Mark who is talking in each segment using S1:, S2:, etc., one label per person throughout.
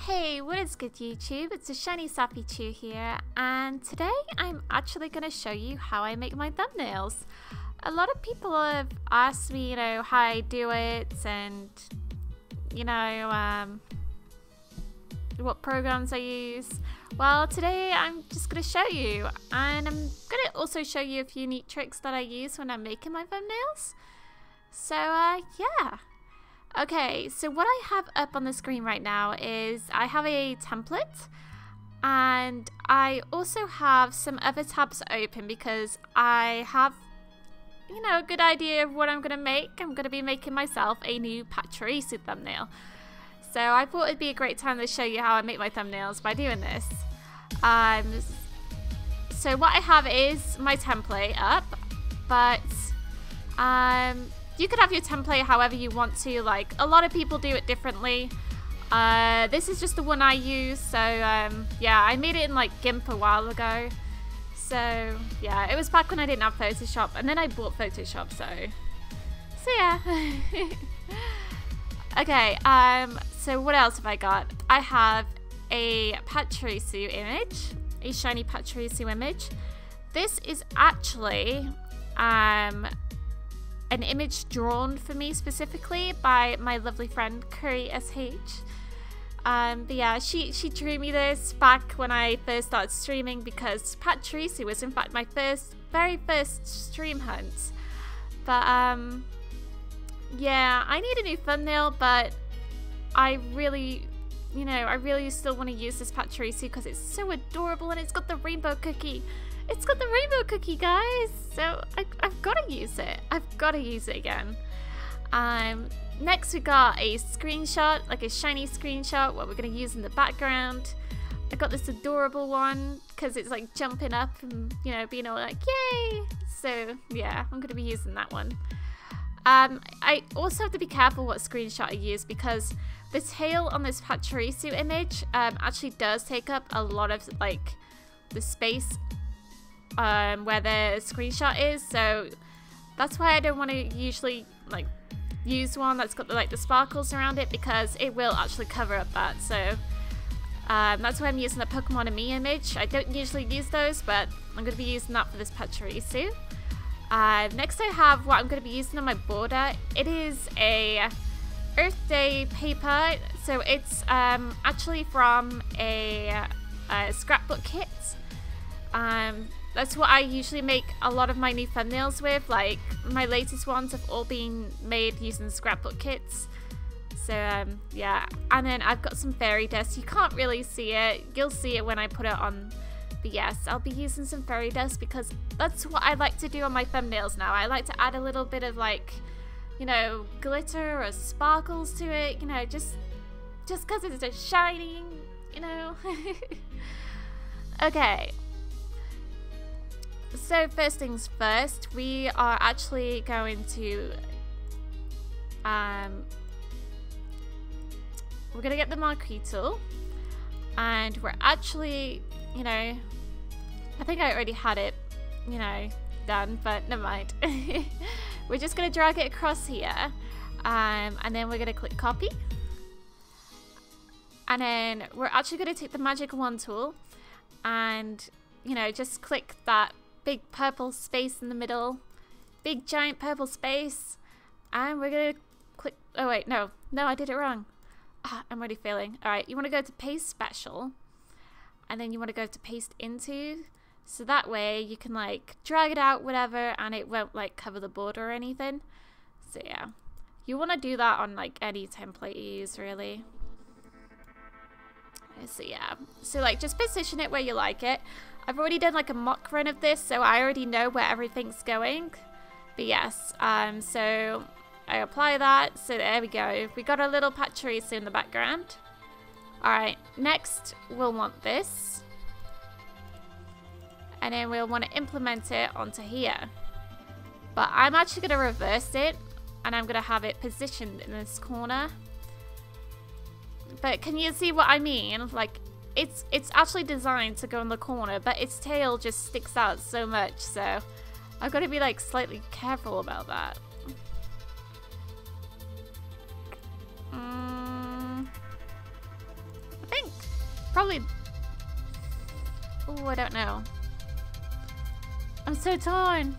S1: Hey, what is good YouTube? It's a Shiny Sappy Chew here, and today I'm actually going to show you how I make my thumbnails. A lot of people have asked me, how I do it and, what programs I use. Well, today I'm just going to show you, and I'm going to also show you a few neat tricks that I use when I'm making my thumbnails. So, yeah. Okay, so what I have up on the screen right now is I have a template, and I also have some other tabs open because I have, a good idea of what I'm going to make. I'm going to be making myself a new Pachirisu thumbnail. So I thought it'd be a great time to show you how I make my thumbnails by doing this. So what I have is my template up, but you could have your template however you want to. Like, a lot of people do it differently. This is just the one I use. So yeah, I made it in like GIMP a while ago. So yeah, it was back when I didn't have Photoshop, and then I bought Photoshop. So yeah. Okay. So what else have I got? I have a Pachirisu image, a shiny Pachirisu image. This is actually an image drawn for me specifically by my lovely friend KuriSH. But yeah, she drew me this back when I first started streaming, because Pachirisu was in fact my very first stream hunt. But yeah, I need a new thumbnail, but I really still want to use this Pachirisu because it's so adorable and it's got the rainbow cookie. It's got the rainbow cookie, guys. So I've got to use it. I've got to use it again. Next we got a screenshot, like a shiny screenshot, what we're going to use in the background. I got this adorable one because it's like jumping up and, being all like, yay. So yeah, I'm going to be using that one. I also have to be careful what screenshot I use, because the tail on this Pachirisu image actually does take up a lot of like the space where the screenshot is, so that's why I don't want to usually like use one that's got the sparkles around it, because it will actually cover up that. So that's why I'm using the Pokemon and Me image. I don't usually use those, but I'm going to be using that for this Pachirisu. Next I have what I'm going to be using on my border. It is a Earth Day paper, so it's actually from a scrapbook kit. That's what I usually make a lot of my new thumbnails with. Like, my latest ones have all been made using scrapbook kits. So yeah, and then I've got some fairy dust. You can't really see it, you'll see it when I put it on. But yes, I'll be using some fairy dust because that's what I like to do on my thumbnails now. I like to add a little bit of like, glitter or sparkles to it, just because it's a shining, Okay. So first things first, we are actually going to we're gonna get the marquee tool, and we're actually, I think I already had it, done, but never mind. We're just gonna drag it across here, and then we're gonna click copy, and then we're actually gonna take the magic wand tool and just click that big purple space in the middle, big giant purple space, and we're gonna click, oh wait, no, I did it wrong. I'm already failing. Alright, you want to go to paste special, and then you want to go to paste into, so that way you can like drag it out, whatever, and it won't like cover the border or anything. So yeah, you want to do that on like any template you use, really. So yeah, so like just position it where you like it. I've already done like a mock run of this, so I already know where everything's going. But yes, so I apply that, so there we go. We got a little Pachirisu in the background. Alright, next we'll want this, and then we'll want to implement it onto here. But I'm actually going to reverse it, and I'm going to have it positioned in this corner. But can you see what I mean? Like, it's actually designed to go in the corner, but its tail just sticks out so much, so I've got to be like slightly careful about that. probably... Oh, I don't know. I'm so torn.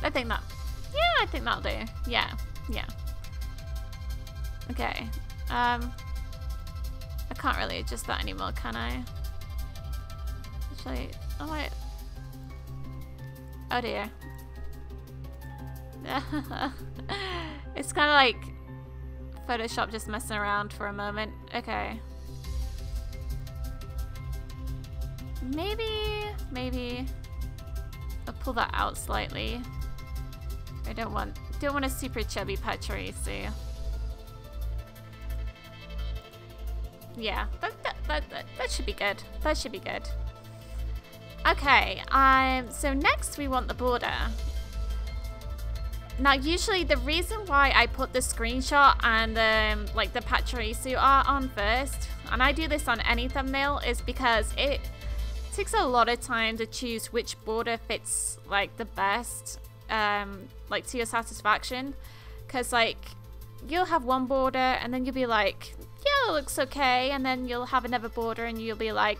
S1: I think that... Yeah, I think that'll do. Yeah, yeah. Okay. I can't really adjust that anymore, can I? Actually, I might... Oh dear. It's kind of like Photoshop just messing around for a moment. Okay. Maybe I'll pull that out slightly. I don't want a super chubby Pachirisu. Yeah, that should be good. That should be good. Okay, so next we want the border. Now, usually the reason why I put the screenshot and like the Pachirisu art on first, and I do this on any thumbnail, is because it takes a lot of time to choose which border fits like the best, like to your satisfaction. Because like you'll have one border and then you'll be like, yeah, it looks okay, and then you'll have another border and you'll be like,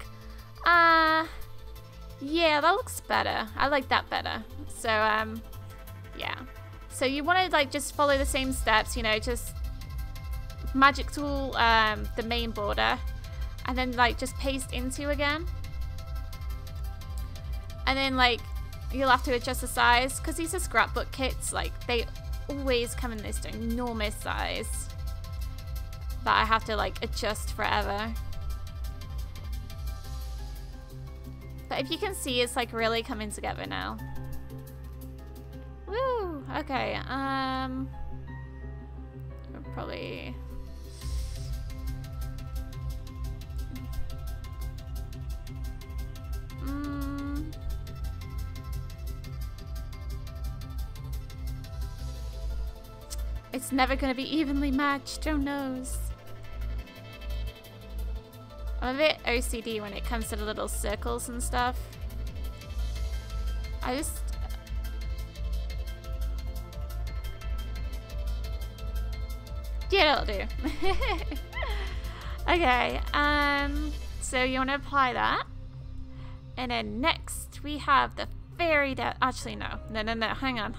S1: yeah, that looks better. I like that better. So yeah. So you want to like just follow the same steps, you know, just magic tool the main border, and then like just paste into again. And then like you'll have to adjust the size, because these are scrapbook kits, like they always come in this enormous size that I have to like adjust forever. But if you can see, it's like really coming together now. Woo! Okay, probably... It's never gonna be evenly matched, who knows? I'm a bit OCD when it comes to the little circles and stuff. I just... Yeah, that'll do. Okay, so you want to apply that. And then next we have the fairy dust. Actually, no, hang on.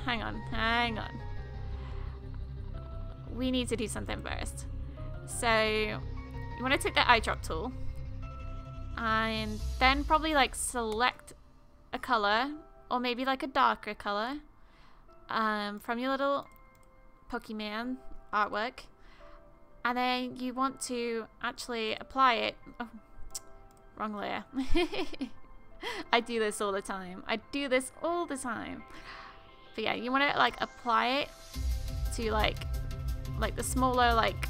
S1: We need to do something first. So you want to take the eyedrop tool and then probably like select a color, or maybe like a darker color, from your little Pokemon artwork, and then you want to actually apply it. Oh, wrong layer. I do this all the time. But yeah, you want to like apply it to like the smaller like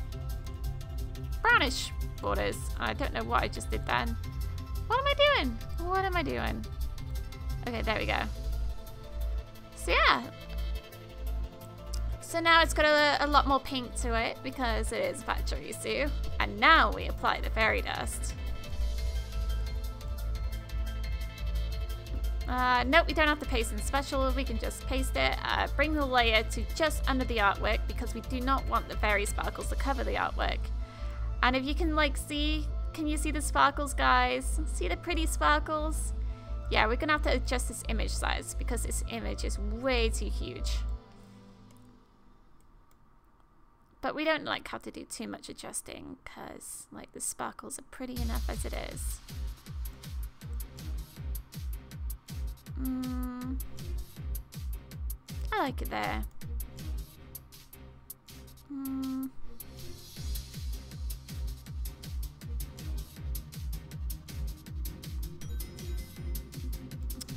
S1: brownish borders. I don't know what I just did then. What am I doing? Okay, there we go. So yeah. So now it's got a lot more pink to it because it is Pachirisu. And now we apply the fairy dust. Nope, we don't have to paste in special. We can just paste it. Bring the layer to just under the artwork because we do not want the fairy sparkles to cover the artwork. And if you can like see, can you see the sparkles, guys? See the pretty sparkles? Yeah, we're gonna have to adjust this image size because this image is way too huge. But we don't like have to do too much adjusting because like the sparkles are pretty enough as it is. I like it there.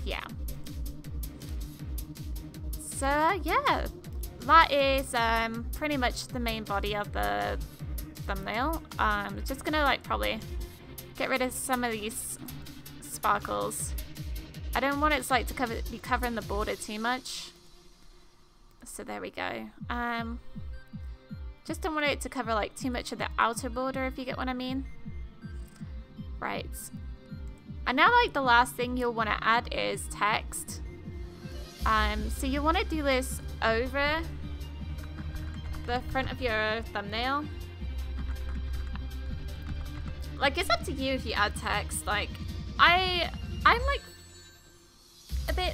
S1: Yeah. So yeah, that is pretty much the main body of the thumbnail. Just gonna like probably get rid of some of these sparkles. I don't want it like to be covering the border too much. So there we go. Just don't want it to cover like too much of the outer border, if you get what I mean. Right. And now like the last thing you'll want to add is text. So you want to do this over the front of your thumbnail. like, it's up to you if you add text. Like, I'm like a bit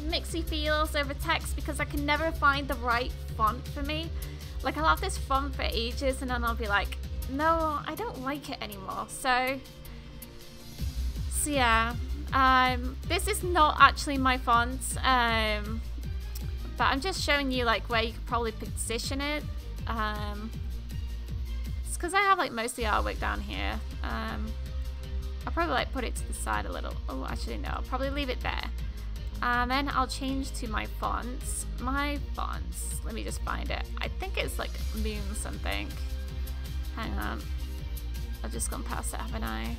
S1: mixy feels over text because I can never find the right font for me. Like, I'll have this font for ages and then I'll be like, no, I don't like it anymore. So yeah, this is not actually my font, but I'm just showing you like where you could probably position it. It's because I have like most of the artwork down here. I'll probably like put it to the side a little. Oh, actually no, I'll probably leave it there. And then I'll change to my fonts. My fonts, let me just find it. I think it's like Moon something. Hang on. I've just gone past it, haven't I?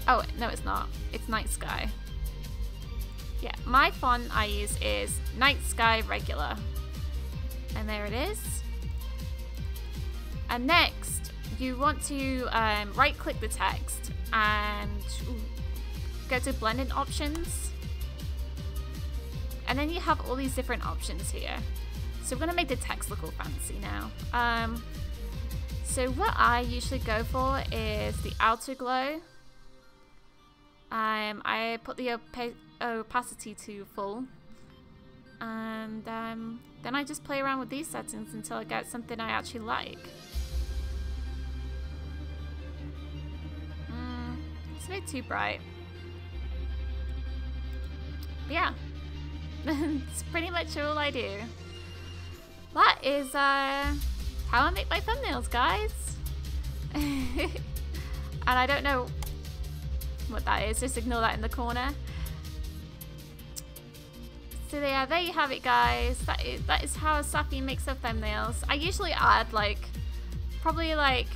S1: Oh, no, it's not. It's Night Sky. Yeah, my font I use is Night Sky Regular. And there it is. And next, you want to right-click the text and go to blending options. And then you have all these different options here. So we're gonna make the text look all fancy now. So what I usually go for is the outer glow. I put the opacity to full. And then I just play around with these settings until I get something I actually like. It's a bit too bright. But yeah, it's pretty much all I do. That is how I make my thumbnails, guys. And I don't know what that is, just ignore that in the corner. So yeah, there you have it, guys. That is how Safi makes her thumbnails. I usually add like probably like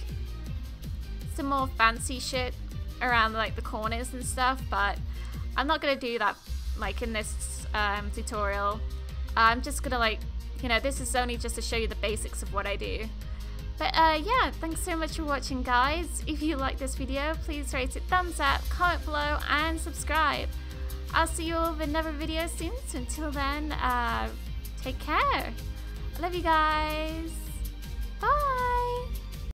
S1: some more fancy shit around like the corners and stuff, but I'm not gonna do that like in this tutorial. I'm just gonna like, you know, this is only just to show you the basics of what I do. But yeah, thanks so much for watching, guys. If you like this video, please rate it thumbs up, comment below, and subscribe. I'll see you all with another video soon. So until then, take care. I love you guys. Bye.